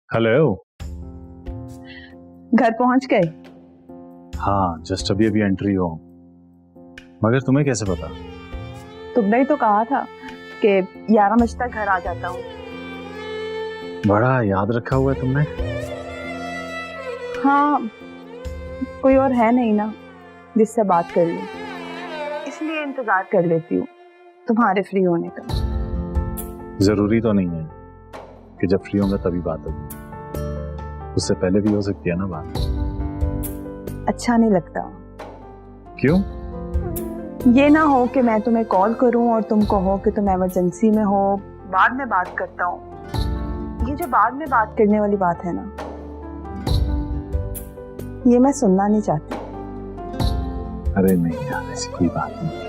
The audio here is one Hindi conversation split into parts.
हेलो। घर पहुंच गए? हाँ, जस्ट अभी अभी एंट्री हो। मगर तुम्हें कैसे पता? तुमने ही तो कहा था कि 11 बजे तक घर आ जाता हूँ। बड़ा याद रखा हुआ है तुमने। हाँ, कोई और है नहीं ना जिससे बात कर लूं, इसलिए इंतजार कर लेती हूँ तुम्हारे फ्री होने का। जरूरी तो नहीं है कि जब फ्री होंगे तभी बात होगी, उससे पहले भी हो सकती है ना बात। अच्छा नहीं लगता। क्यों? ये ना हो कि मैं तुम्हें कॉल करूं और तुम कहो कि तुम इमरजेंसी में हो, बाद में बात करता हूँ। ये जो बाद में बात करने वाली बात है ना, ये मैं सुनना नहीं चाहती। अरे नहीं यार, ऐसी कोई बात नहीं।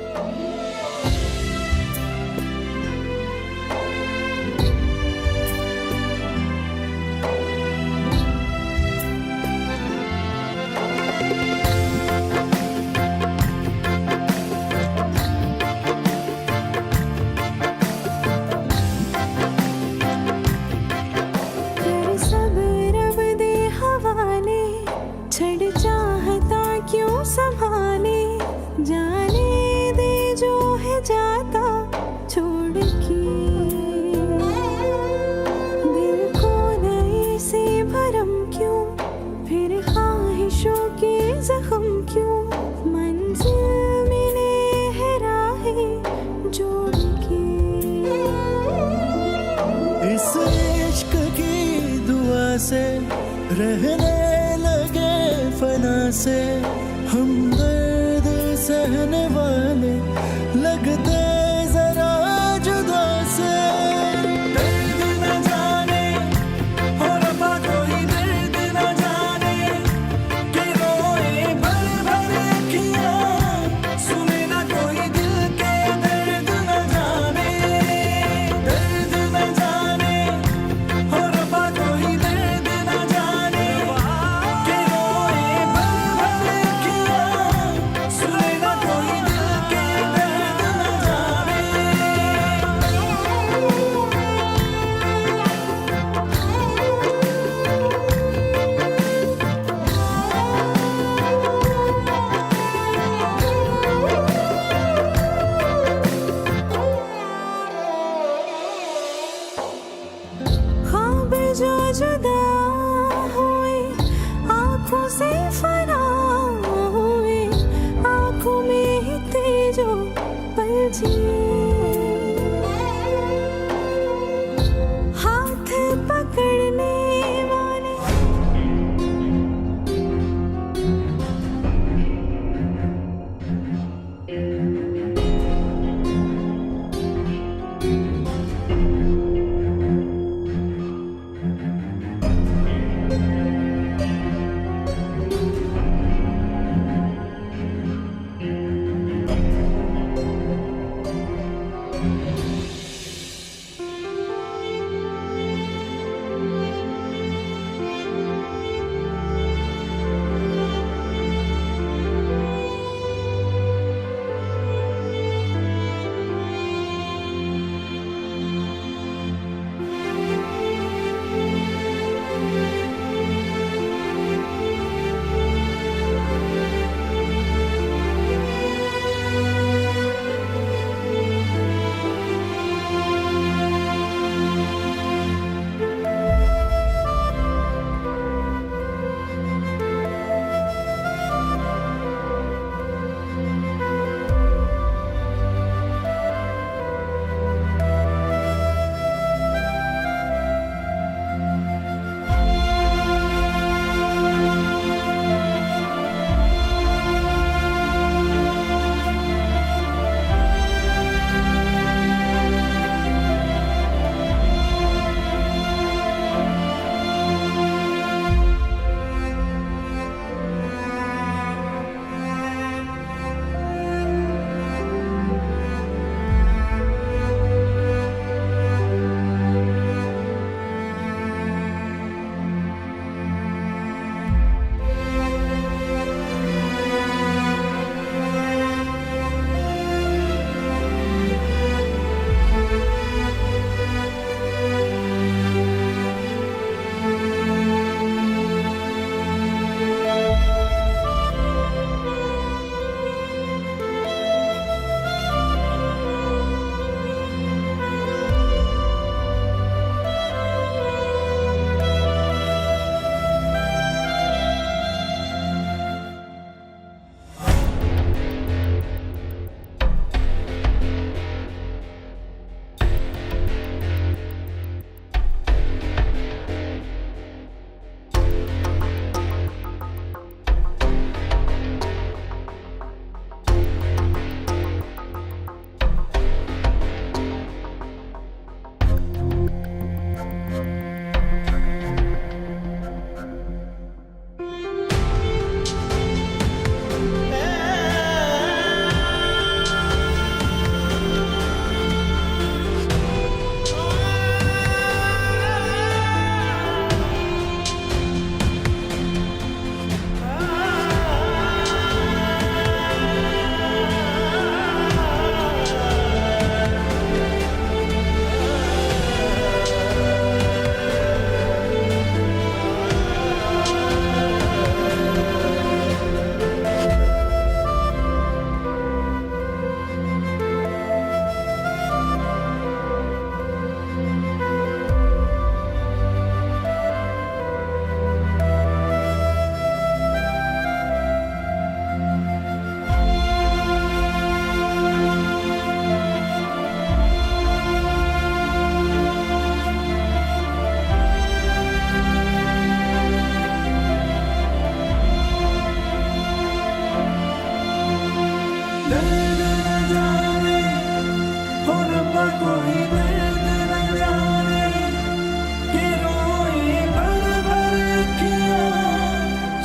संभाले जाने दे जो है जाता छोड़ के, दिल को नए से भरम क्यों, फिर ख्वाहिशों के जख्म क्यों, मंजिल मिले है राहें जोड़ के। इस इश्क की दुआ से रहने लगे फना से, हम दर्द सहने वाले लगते जरा जुदा से। दर्द न जाने हो रफा कोई दर्द न जाने, कि रोए भर भर अखियां, सुने ना कोई दिल के दर्द न जाने। दर्द न जाने हो रफा कोई दर्द न जाने, कि रोए भर भर अखियां, सुने ना कोई दिल के दर्द न जाने। ख्वाब जो जुदा हुए आँखों से फना हुए, आँखों में ही तेजो पल हाथ पकड़ने वाले। दर्द न जाने हो रब्बा कोई दर्द न जाने कि रोए भर भर अखियां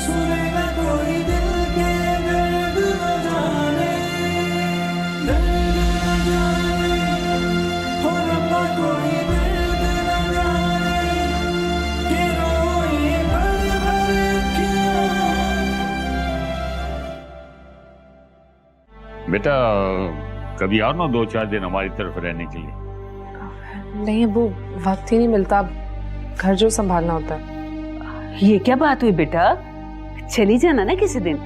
सुने न कोई दिल के दर्द न जाने दर्द न जाने हो रब्बा कोई दर्द न जाने कि रोए भर भर अखियां। बेटा कभी आओ ना 2-4 दिन हमारी तरफ रहने के लिए। नहीं, वो वक्त ही नहीं मिलता, घर जो संभालना होता है। ये क्या बात हुई बेटा, चली जाना ना किसी दिन।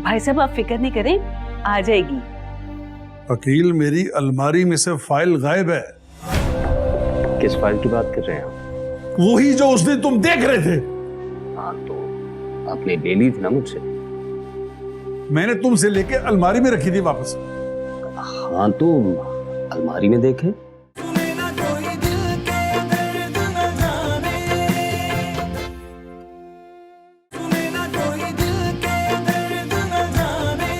भाई साहब आप फिक्र नहीं करें, आ जाएगी। वकील, मेरी अलमारी में से फाइल गायब है। किस फाइल की बात कर रहे हैं आप? वही जो उस दिन तुम देख रहे थे। हाँ, तो आपने ले ली थी ना मुझसे। मैंने तुमसे लेके अलमारी में रखी थी वापस। हाँ, तो अलमारी में देखे। सुने न कोई दिल के दर्द न जाने सुने न कोई दिल के दर्द न जाने।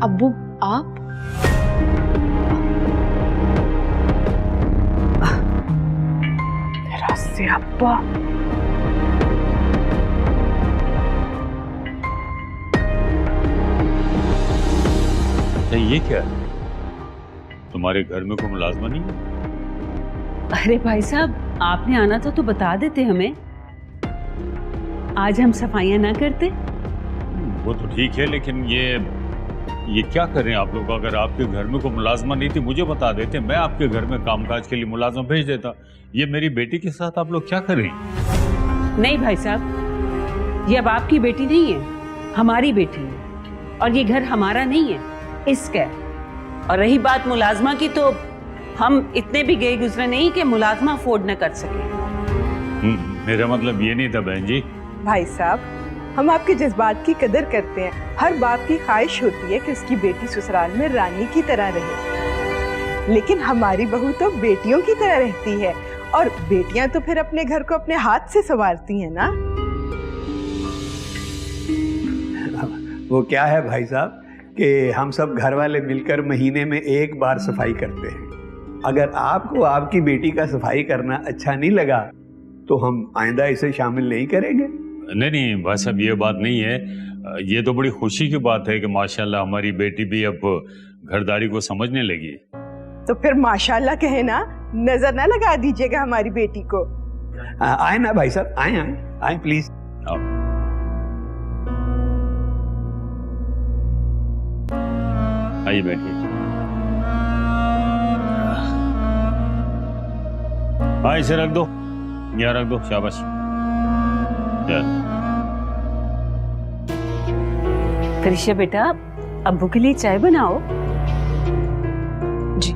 अब्बू आप? तेरा से अब्बा। ये क्या है? तुम्हारे घर में कोई मुलाजमा नहीं है? अरे भाई साहब आपने आना था तो बता देते हमें, आज हम सफाइयां ना करते। वो तो ठीक है, लेकिन ये क्या कर रहे हैं आप लोग? अगर आपके घर में कोई मुलाजमा नहीं थी मुझे बता देते, मैं आपके घर में कामकाज के लिए मुलाजमा भेज देता। ये मेरी बेटी के साथ आप लोग क्या कर रहे हैं? नहीं भाई साहब, ये अब आपकी बेटी नहीं है, हमारी बेटी है, और ये घर हमारा नहीं है, इसका है। और रही बात मुलाजमा की, तो हम इतने भी गए गुजरे नहीं कि मुलाजमा अफोर्ड न कर सके। मेरा मतलब ये नहीं था बहन जी। भाई साहब, हम आपके जज्बात की कदर करते हैं। हर बाप की ख्वाहिश होती है कि उसकी बेटी ससुराल में रानी की तरह रहे, लेकिन हमारी बहू तो बेटियों की तरह रहती है, और बेटियां तो फिर अपने घर को अपने हाथ से संवारती हैं ना। वो क्या है भाई साहब कि हम सब घर वाले मिलकर महीने में एक बार सफाई करते हैं। अगर आपको आपकी बेटी का सफाई करना अच्छा नहीं लगा तो हम आइंदा इसे शामिल नहीं करेंगे। नहीं भाई साहब, ये बात नहीं है। ये तो बड़ी खुशी की बात है कि माशाल्लाह हमारी बेटी भी अब घरदारी को समझने लगी। तो फिर माशाल्लाह कहे ना, नजर ना लगा दीजिएगा हमारी बेटी को। आए ना भाई साहब, आए आए आए प्लीज। आइए बैठिए। हाँ, इसे रख दो, यहाँ रख दो, शाबाश। करिश्मा बेटा, अब्बू के लिए चाय बनाओ। जी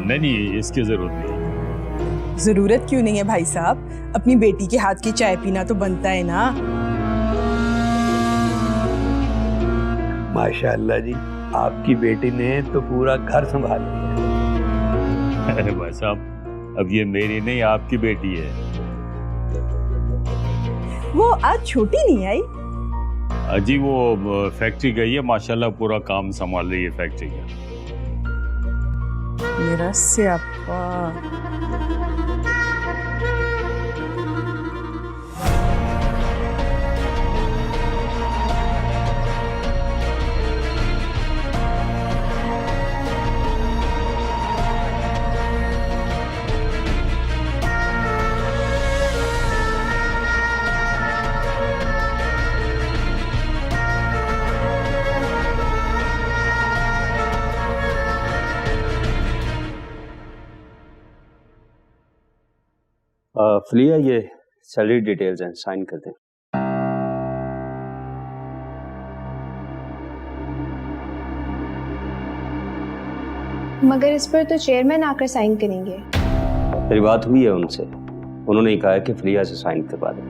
नहीं, इसकी जरूरत नहीं। जरूरत क्यों नहीं है भाई साहब, अपनी बेटी के हाथ की चाय पीना तो बनता है ना। माशाअल्लाह जी, आपकी बेटी ने तो पूरा घर संभाल लिया। अरे भाई साहब, अब ये मेरी नहीं आपकी बेटी है। वो आज छोटी नहीं आई? अजी वो फैक्ट्री गई है, माशाल्लाह पूरा काम संभाल रही है फैक्ट्री का। मेरा स्यापा। फलिया, ये सैलरी डिटेल्स हैं, साइन कर दें। मगर इस पर तो चेयरमैन आकर साइन करेंगे। मेरी बात हुई है उनसे, उन्होंने ही कहा है कि फलिया से साइन करवा दें।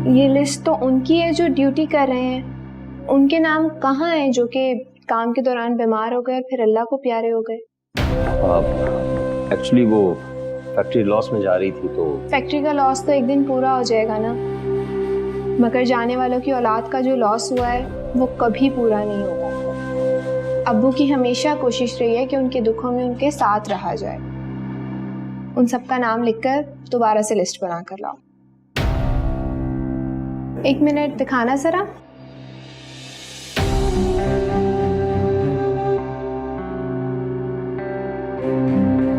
ये लिस्ट तो उनकी है जो ड्यूटी कर रहे हैं। उनके नाम कहाँ हैं जो कि काम के दौरान बीमार हो गए और फिर अल्लाह को प्यारे हो गए? एक्चुअली वो फैक्ट्री लॉस में जा रही थी तो फैक्ट्री का लॉस तो एक दिन पूरा हो जाएगा ना, मगर जाने वालों की औलाद का जो लॉस हुआ है वो कभी पूरा नहीं होगा। अब्बू की हमेशा कोशिश रही है कि उनके दुखों में उनके साथ रहा जाए। उन सबका नाम लिखकर दोबारा से लिस्ट बना कर लाओ। 1 मिनट दिखाना जरा।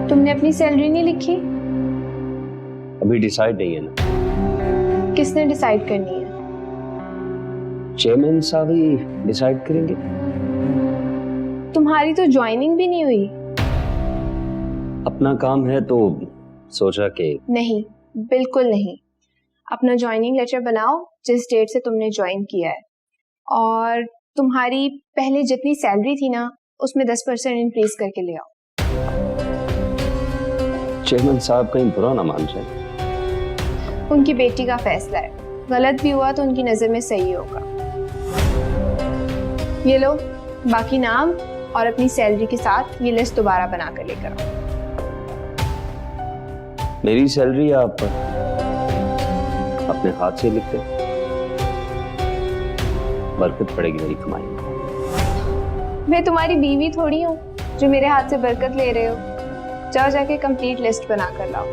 तुमने अपनी सैलरी नहीं लिखी? अभी डिसाइड नहीं है ना। किसने डिसाइड करनी है? चेयरमैन साहब ही डिसाइड करेंगे। तुम्हारी तो ज्वाइनिंग भी नहीं हुई। अपना काम है तो सोचा कि नहीं, बिल्कुल नहीं। अपना ज्वाइनिंग लेटर बनाओ जिस डेट से तुमने ज्वाइन किया है, और तुम्हारी पहले जितनी सैलरी थी ना उसमें 10% इंक्रीज करके ले आओ। चेयरमैन साहब कहीं बुरा ना मान जाए। उनकी बेटी का फैसला है, गलत भी हुआ तो उनकी नजर में सही होगा। ये लो बाकी नाम और अपनी सैलरी के साथ ये लिस्ट दोबारा बना कर लेकर आओ। मेरी सैलरी आप अपने हाथ से लिख दे, बरकत पड़ेगी मेरी कमाई में। मैं तुम्हारी बीवी थोड़ी हूँ जो मेरे हाथ से बरकत ले रहे हो। जाओ जाके कंप्लीट लिस्ट बना कर लाओ।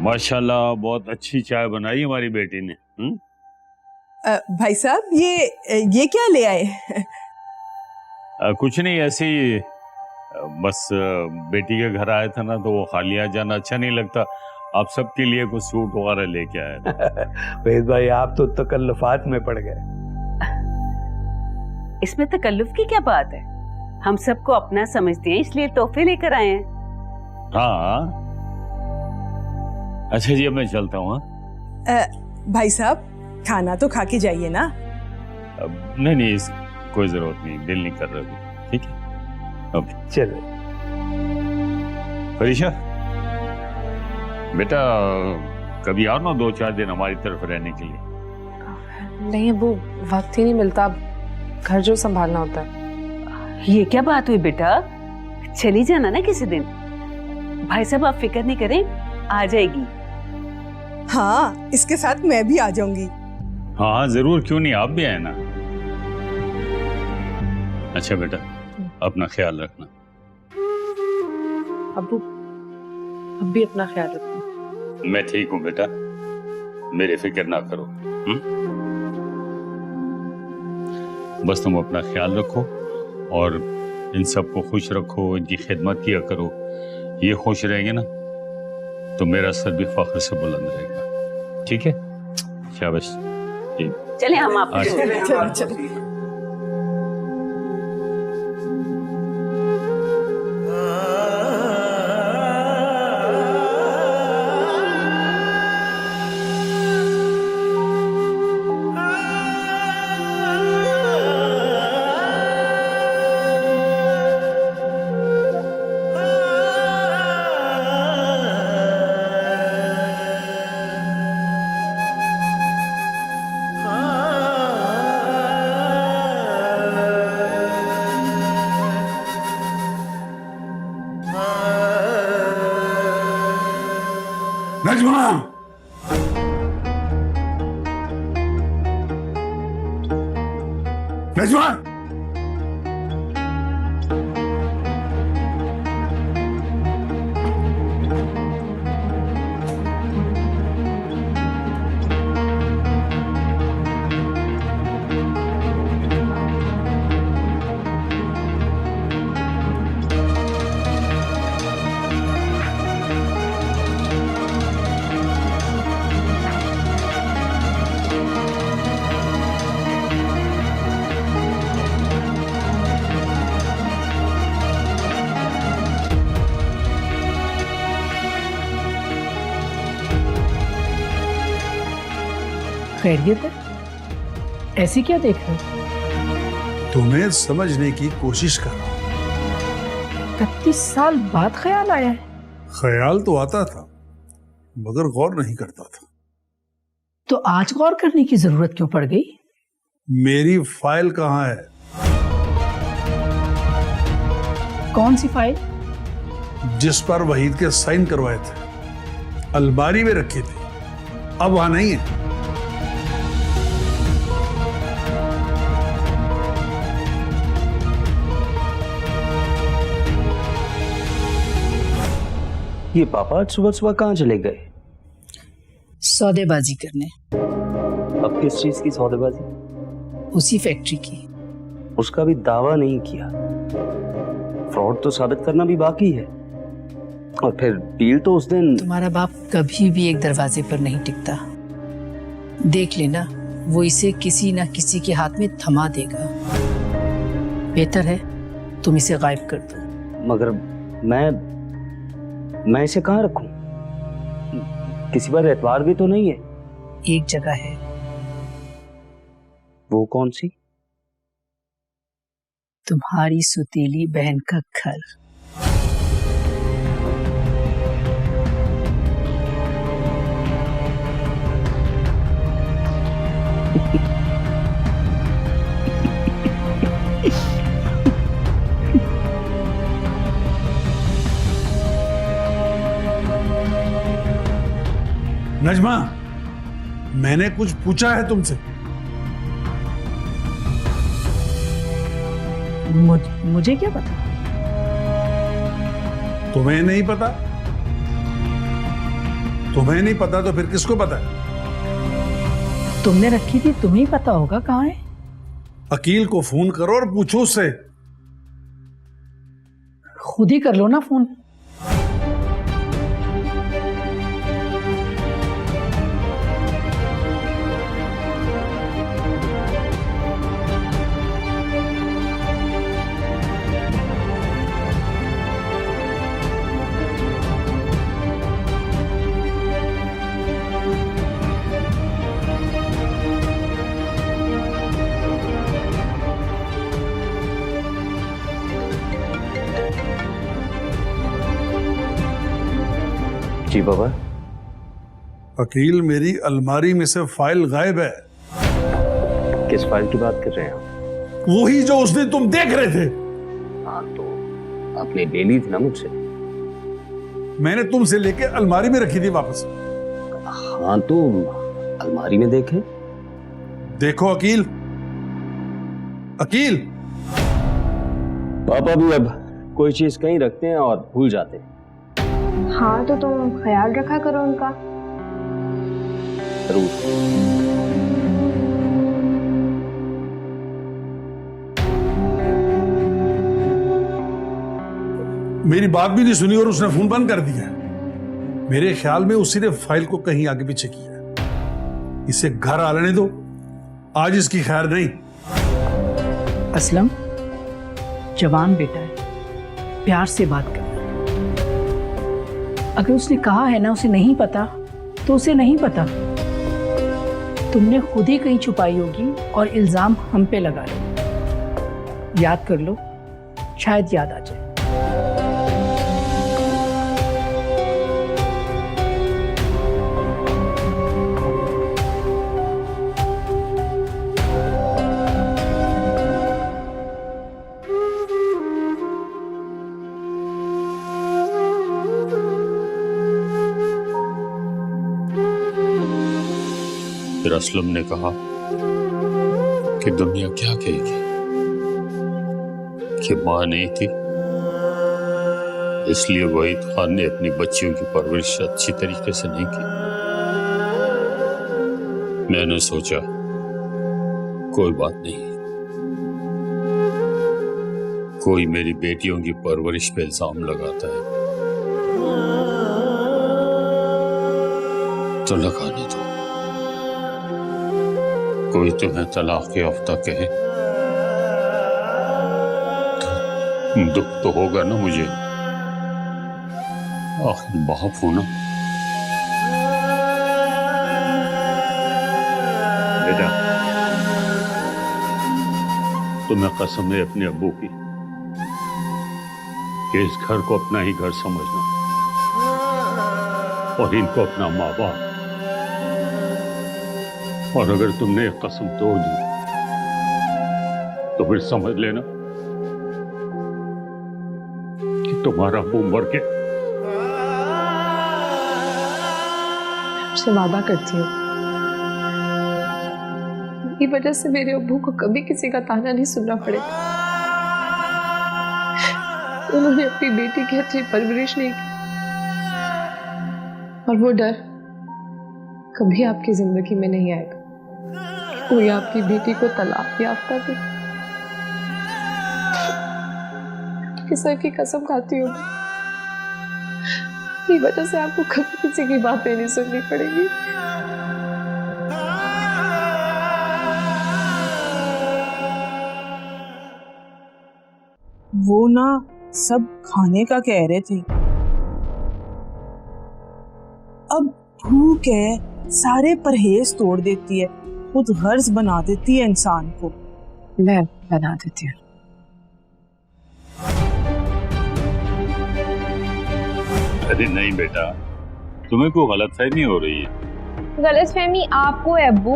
माशाल्लाह बहुत अच्छी चाय बनाई हमारी बेटी ने। भाई साहब ये क्या ले आए? कुछ नहीं, ऐसे ही बस बेटी के घर आया था ना तो वो खाली आ जाना अच्छा नहीं लगता। आप सबके लिए कुछ सूट वगैरह लेके आए थे। फैज भाई आप तो तकल्लुफात में पड़ गए। इसमें तकल्लुफ की क्या बात है? हम सबको अपना समझते हैं इसलिए तोहफे लेकर आए हैं। हाँ अच्छा जी, अब मैं चलता हूँ। भाई साहब खाना तो खा के जाइए ना। नहीं नहीं, कोई जरूरत नहीं, दिल नहीं कर रहा। ठीक है ओके चलो। फरीशा बेटा कभी आओ ना 2-4 दिन हमारी तरफ रहने के लिए। नहीं अब्बू, वक्त ही नहीं मिलता, घर जो संभालना होता है। ये क्या बात हुई बेटा, चली जाना ना किसी दिन। भाई साहब आप फिक्र नहीं करें, आ जाएगी। हाँ इसके साथ मैं भी आ जाऊंगी। हाँ हाँ जरूर, क्यों नहीं, आप भी आए ना। अच्छा बेटा अपना ख्याल रखना। अब्बू अब भी अपना ख्याल रखना। मैं ठीक हूँ बेटा, मेरी फिक्र ना करो। बस तुम अपना ख्याल रखो और इन सबको खुश रखो, इनकी खिदमत किया करो। ये खुश रहेंगे ना तो मेरा सर भी फख्र से बुलंद रहेगा। ठीक है शाबाश। चले हम आप नजमा नजमा खैरियत है? ऐसी क्या देख रहे हो? तुम्हें समझने की कोशिश कर रहा हूं। 31 साल बाद ख्याल आया है। ख्याल तो आता था मगर गौर नहीं करता था। तो आज गौर करने की जरूरत क्यों पड़ गई? मेरी फाइल कहाँ है? कौन सी फाइल? जिस पर वहीद के साइन करवाए थे, अलमारी में रखी थी, अब वहां नहीं है। ये पापा आज सुबह सुबह कहाँ चले गए? सौदेबाजी करने। अब किस चीज की सौदेबाजी? उसी फैक्ट्री की। उसका भी दावा नहीं किया। फ्रॉड तो साबित करना भी बाकी है। और फिर डील तो उस दिन। तुम्हारा बाप कभी भी एक दरवाजे पर नहीं टिकता। देख लेना, वो इसे किसी ना किसी के हाथ में थमा देगा। बेहतर है तुम इसे गायब कर दो। मगर मैं इसे कहाँ रखूं? किसी पर एतबार भी तो नहीं है। एक जगह है। वो कौन सी? तुम्हारी सुतीली बहन का घर। नजमा, मैंने कुछ पूछा है तुमसे? मुझे क्या पता? तुम्हें नहीं पता? तुम्हें नहीं पता तो फिर किसको पता है? तुमने रखी थी, तुम्हें ही पता होगा कहाँ है। अकील को फोन करो और पूछो उससे। खुद ही कर लो ना फोन। जी बाबा। अकील, मेरी अलमारी में से फाइल गायब है। किस फाइल की बात कर रहे हैं आप? वही जो उस दिन तुम देख रहे थे। हाँ, तो आपने ले ली थी ना मुझसे। मैंने तुमसे लेके अलमारी में रखी थी वापस। हाँ, तो अलमारी में देखे। देखो अकील, अकील। पापा भी अब कोई चीज कहीं रखते हैं और भूल जाते हैं। हाँ, तो तुम ख्याल रखा करो उनका। जरूर। मेरी बात भी नहीं सुनी और उसने फोन बंद कर दिया। मेरे ख्याल में उसी ने फाइल को कहीं आगे पीछे किया। इसे घर आ लेने दो, आज इसकी खैर नहीं। असलम जवान बेटा है, प्यार से बात कर। अगर उसने कहा है ना उसे नहीं पता, तो उसे नहीं पता। तुमने खुद ही कहीं छुपाई होगी और इल्जाम हम पे लगा लो। याद कर लो, शायद याद आ जाए। फिर असलम ने कहा कि दुनिया क्या कहेगी कि मां नहीं थी, इसलिए वहीद खान ने अपनी बच्चियों की परवरिश अच्छी तरीके से नहीं की। मैंने सोचा कोई बात नहीं, कोई मेरी बेटियों की परवरिश पे इल्जाम लगाता है तो लगाने दो। कोई तुम्हें तलाक याफ्ता कहे तो दुख तो होगा ना मुझे, आखिर बाप हूं ना। बेटा, तुम्हें कसम है अपने अब्बू की कि इस घर को अपना ही घर समझना और इनको अपना माँ बाप। और अगर तुमने एक कसम तोड़ दी तो फिर समझ लेना कि तुम्हारा अब्बू मर के। आपसे वादा करती हूँ, मेरी वजह से मेरे अब्बू को कभी किसी का ताना नहीं सुनना पड़ेगा। उन्होंने अपनी बेटी की अच्छी परवरिश नहीं की और वो डर कभी आपकी जिंदगी में नहीं आएगा। कोई आपकी बेटी को तलाक याफ्ता दे। आपकी सर की कसम खाती हूँ, मेरी वजह से आपको कभी किसी की बातें नहीं सुननी पड़ेगी। वो ना सब खाने का कह रहे थे। अब भूख है, सारे परहेज तोड़ देती है, खुद गर्ज बना देती है इंसान को। मैं बना देती हूँ। अरे नहीं बेटा, तुम्हें कोई गलतफहमी हो रही है। गलतफहमी आपको है अब्बू।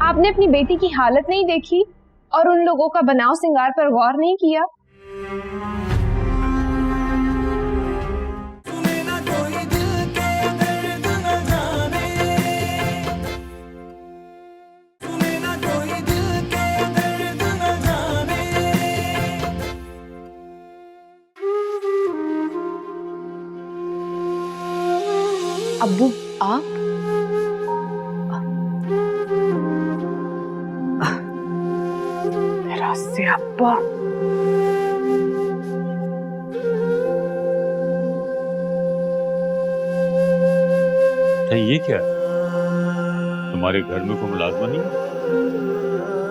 आपने अपनी बेटी की हालत नहीं देखी और उन लोगों का बनाव सिंगार पर गौर नहीं किया। अब्बू आप मेरा से अब्बा। ये क्या, तुम्हारे घर में कोई मुलाजमा नहीं है?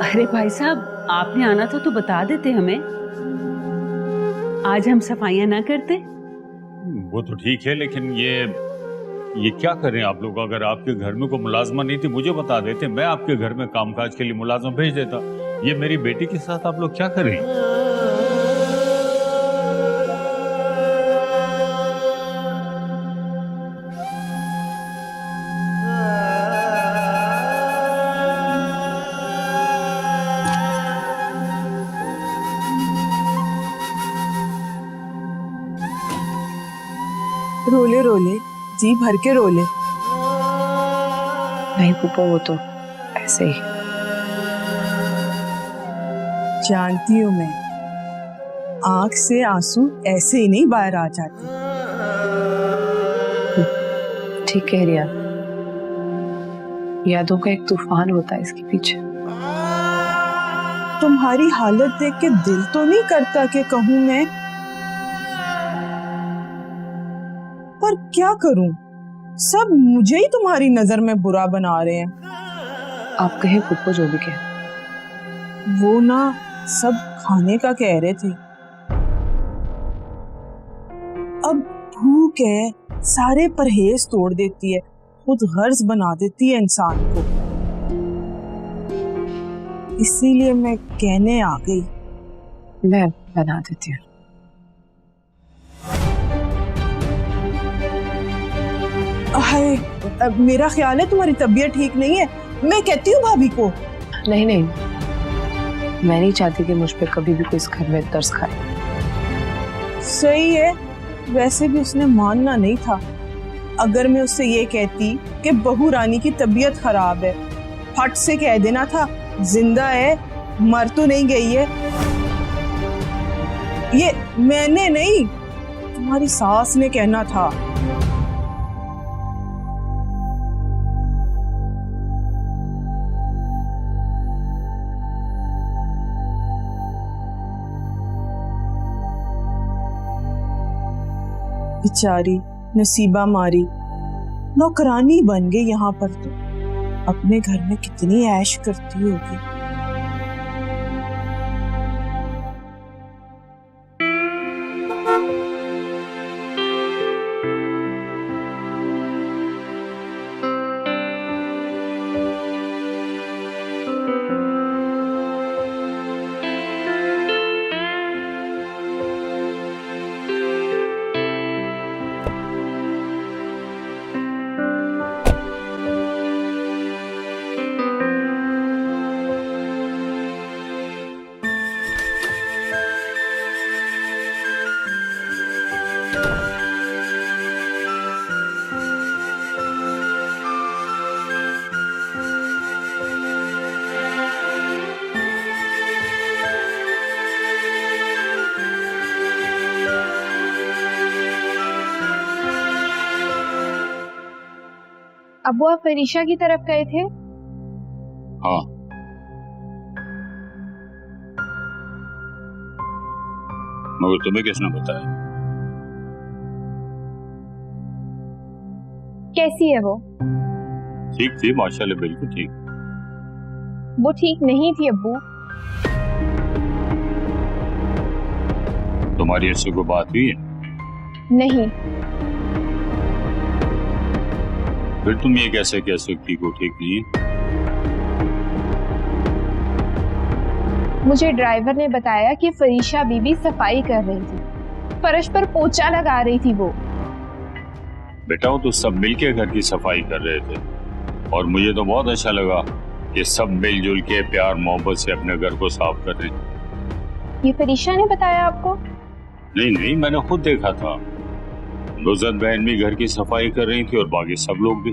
अरे भाई साहब, आपने आना था तो बता देते हमें। आज हम सफाइयां ना करते। वो तो ठीक है, लेकिन ये क्या करें आप लोग? अगर आपके घर में कोई मुलाजमा नहीं थी मुझे बता देते, मैं आपके घर में कामकाज के लिए मुलाजमा भेज देता। ये मेरी बेटी के साथ आप लोग क्या करें? रोले रोले जी भर के रोले। नहीं पुप्पो, वो तो ऐसे ही। जानती हूँ मैं, आंख से आंसू ऐसे ही नहीं बाहर आ जाते। ठीक कह रही आप। यादों का एक तूफान होता है इसके पीछे। तुम्हारी हालत देख के दिल तो नहीं करता कि कहूँ मैं, पर क्या करूं, सब मुझे ही तुम्हारी नजर में बुरा बना रहे हैं। आप कहे पुप्पो जो भी कहे। वो ना सब खाने का कह रहे थे। अब भूख है, सारे परहेज तोड़ देती है, खुद गर्ज बना देती है इंसान को। इसीलिए मैं कहने आ गई। मैं बना देती हूँ। हाय, मेरा ख्याल है तुम्हारी तबीयत ठीक नहीं है। मैं कहती हूँ भाभी को। नहीं नहीं, मैं नहीं चाहती कि मुझ पे कभी भी कोई इस घर में तरस खाए। सही है, वैसे भी उसने मानना नहीं था। अगर मैं उससे ये कहती कि बहू रानी की तबीयत खराब है, फट से कह देना था जिंदा है, मर तो नहीं गई है। ये मैंने नहीं, तुम्हारी सास ने कहना था। बेचारी नसीबा मारी नौकरानी बन गई। यहाँ पर तो अपने घर में कितनी ऐश करती होगी। अब्बू आप फरीशा की तरफ गए थे? हाँ, मगर तुम्हें किसने बताया? कैसी है वो? ठीक थी माशाल्लाह, बिल्कुल ठीक। वो ठीक नहीं थी अब्बू। तुम्हारी उससे कोई बात हुई है? नहीं। फिर तुम ये कैसे कह सकती को ठीक नहीं है? मुझे ड्राइवर ने बताया कि फरीशा बीबी सफाई कर रही थी, फर्श पर पोछा लगा रही थी वो। बेटा वो तो सब मिलके घर की सफाई कर रहे थे और मुझे तो बहुत अच्छा लगा कि सब मिलजुल के प्यार मोहब्बत से अपने घर को साफ कर रहे हैं। ये फरीशा ने बताया आपको? नहीं नहीं, मैंने खुद देखा था। नुज़रत बहन भी घर की सफाई कर रही थी और बाकी सब लोग भी।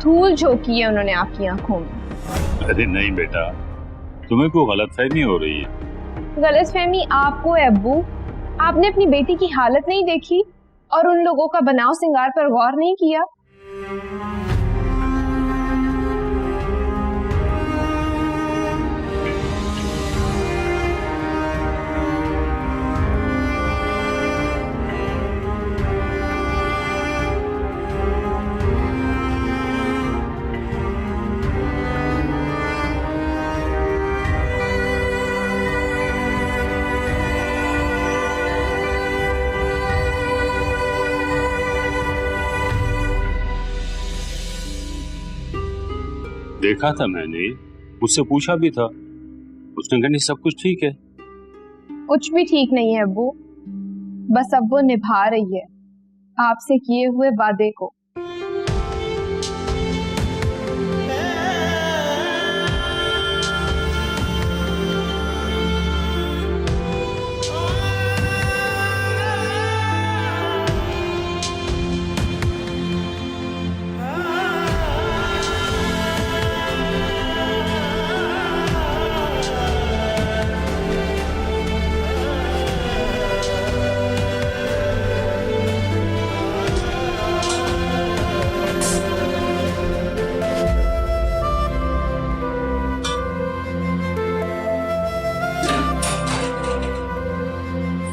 धूल झोंकी है उन्होंने आपकी आंखों में। अरे नहीं बेटा, तुम्हें कोई गलतफहमी हो रही है। गलतफहमी आपको है अब्बू। आपने अपनी बेटी की हालत नहीं देखी और उन लोगों का बनाव सिंगार पर गौर नहीं किया। देखा था मैंने, उससे पूछा भी था, उसने कहा नहीं सब कुछ ठीक है। कुछ भी ठीक नहीं है अब्बू, बस अब वो निभा रही है आपसे किए हुए वादे को।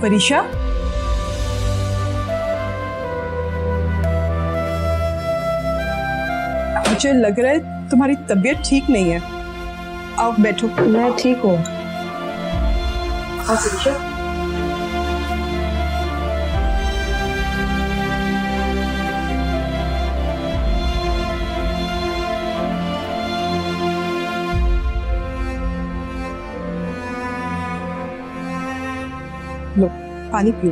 फरीशा, मुझे लग रहा है तुम्हारी तबीयत ठीक नहीं है। आओ बैठो। मैं ठीक हूँ। फरीशा, लो पानी पियो।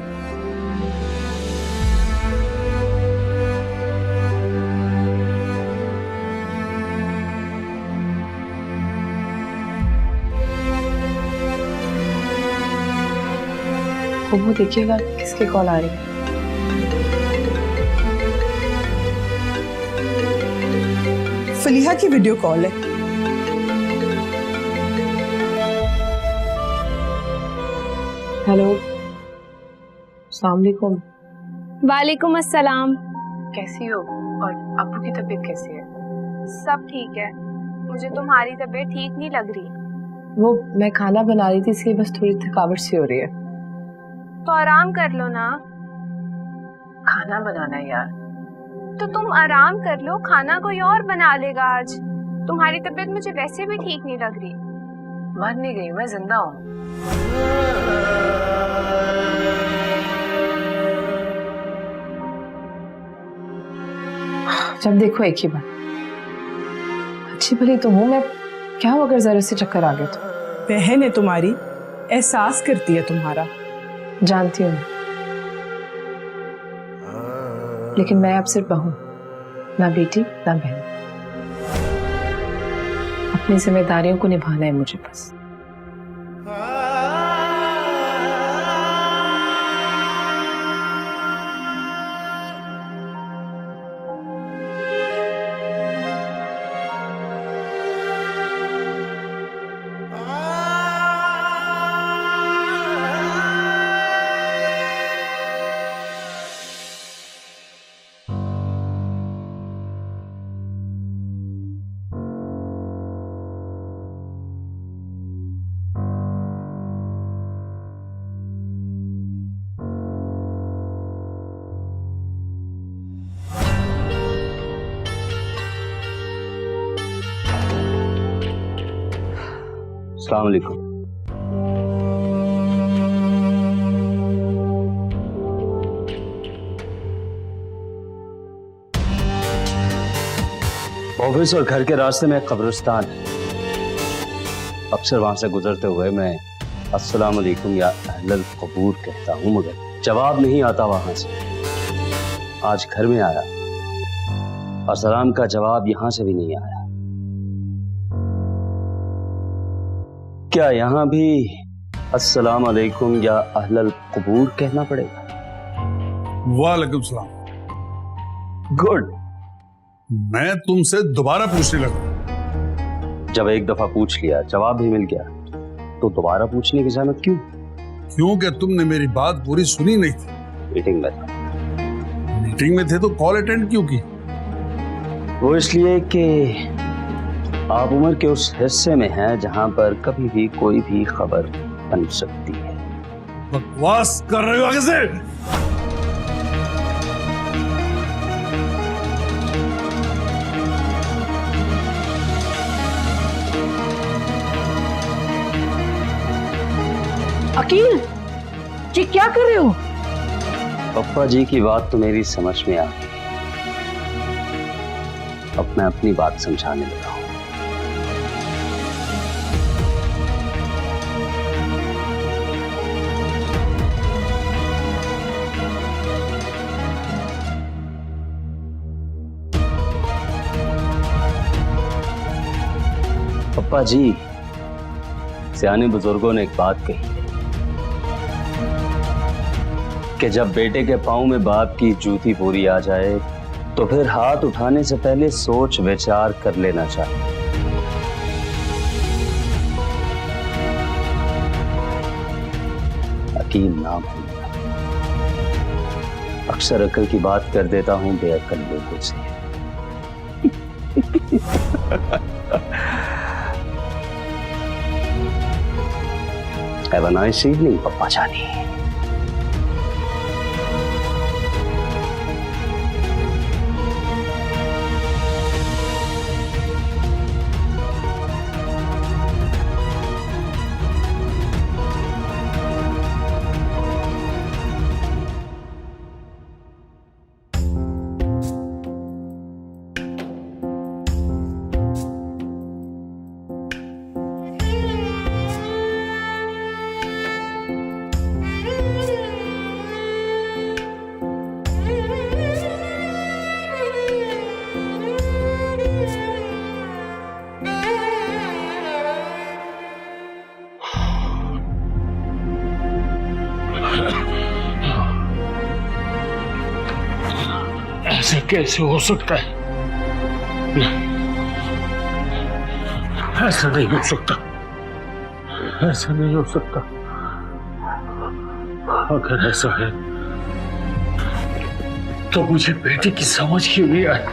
वो देखिएगा किसकी कॉल आ रही है। फलीहा की वीडियो कॉल है। हेलो, अस्सलाम वालेकुम। वालेकुम अस्सलाम। कैसी हो और अब्बू की तबीयत कैसी है? सब ठीक है, मुझे तुम्हारी तबीयत ठीक नहीं लग रही। वो मैं खाना बना रही थी इसलिए बस थोड़ी थकावट सी हो रही है। तो आराम कर लो ना। खाना बनाना है यार। तो तुम आराम कर लो, खाना कोई और बना लेगा आज। तुम्हारी तबीयत मुझे वैसे भी ठीक नहीं लग रही। मर नहीं गई, मैं जिंदा हूँ। जब देखो एक ही बात। अच्छी भली तो हूँ मैं, क्या हो अगर जरा से चक्कर आ गया तो? बहन है तुम्हारी, एहसास करती है तुम्हारा। जानती हूँ, लेकिन मैं अब सिर्फ बहू, ना बेटी ना बहन। अपनी जिम्मेदारियों को निभाना है मुझे बस। अस्सलाम वालेकुम। ऑफिस और घर के रास्ते में एक कब्रिस्तान है। अक्सर वहां से गुजरते हुए मैं अस्सलाम वालेकुम या अहलल कबूर कहता हूँ, मगर जवाब नहीं आता वहां से। आज घर में आया और सलाम का जवाब यहां से भी नहीं आया। क्या यहां भी अस्सलाम वालेकुम या अहलल कबूर कहना पड़ेगा? वालेकुम सलाम। गुड। मैं तुमसे दोबारा पूछने लगा। जब एक दफा पूछ लिया, जवाब भी मिल गया, तो दोबारा पूछने की जहमत क्यों? क्योंकि तुमने मेरी बात पूरी सुनी नहीं थी। मीटिंग में था। मीटिंग में थे तो कॉल अटेंड क्यों की? वो इसलिए कि आप उम्र के उस हिस्से में हैं जहां पर कभी भी कोई भी खबर बन सकती है। बकवास कर रहे हो आगे से? अकील, ये क्या कर रहे हो? पप्पा जी की बात तो मेरी समझ में आ गई। अब मैं अपनी बात समझाने लगा हूं। पप्पा जी, सियाने बुजुर्गों ने एक बात कही है कि जब बेटे के पांव में बाप की जूती पूरी आ जाए तो फिर हाथ उठाने से पहले सोच विचार कर लेना चाहिए। अकील नाम है मेरा। अक्सर अकल की बात कर देता हूं बेअकल लोगों से। Have a nice evening, पप्पा जानी। ऐसे कैसे हो सकता है? ऐसा नहीं हो सकता। ऐसा नहीं हो सकता। अगर ऐसा है तो मुझे बेटी की समझ क्यों नहीं आई?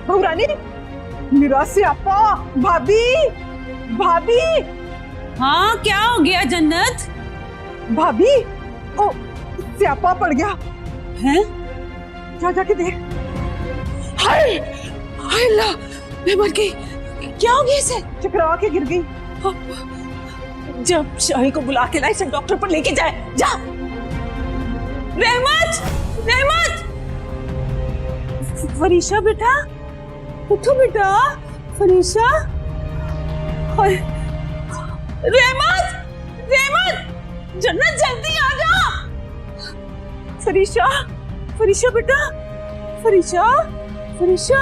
बहुरानी, मेरा स्यापा, भाभी, भाभी। हाँ, क्या हो गया जन्नत? भाभी, ओ स्यापा पड़ गया है। जा जाके देख। हाय हाय अल्लाह, मैं मर गई। क्या हो गया इसे? चकरा के गिर गई। जब शाही को बुला के लाई, डॉक्टर पर लेके जाए। जा। रहमत, रहमत, फरीशा बेटा, उठो बेटा। फरीशा, रहमत, रहमत, जन्नत जल्दी आ जा। फरीशा, फरीशा बेटा, फरीशा, फरीशा।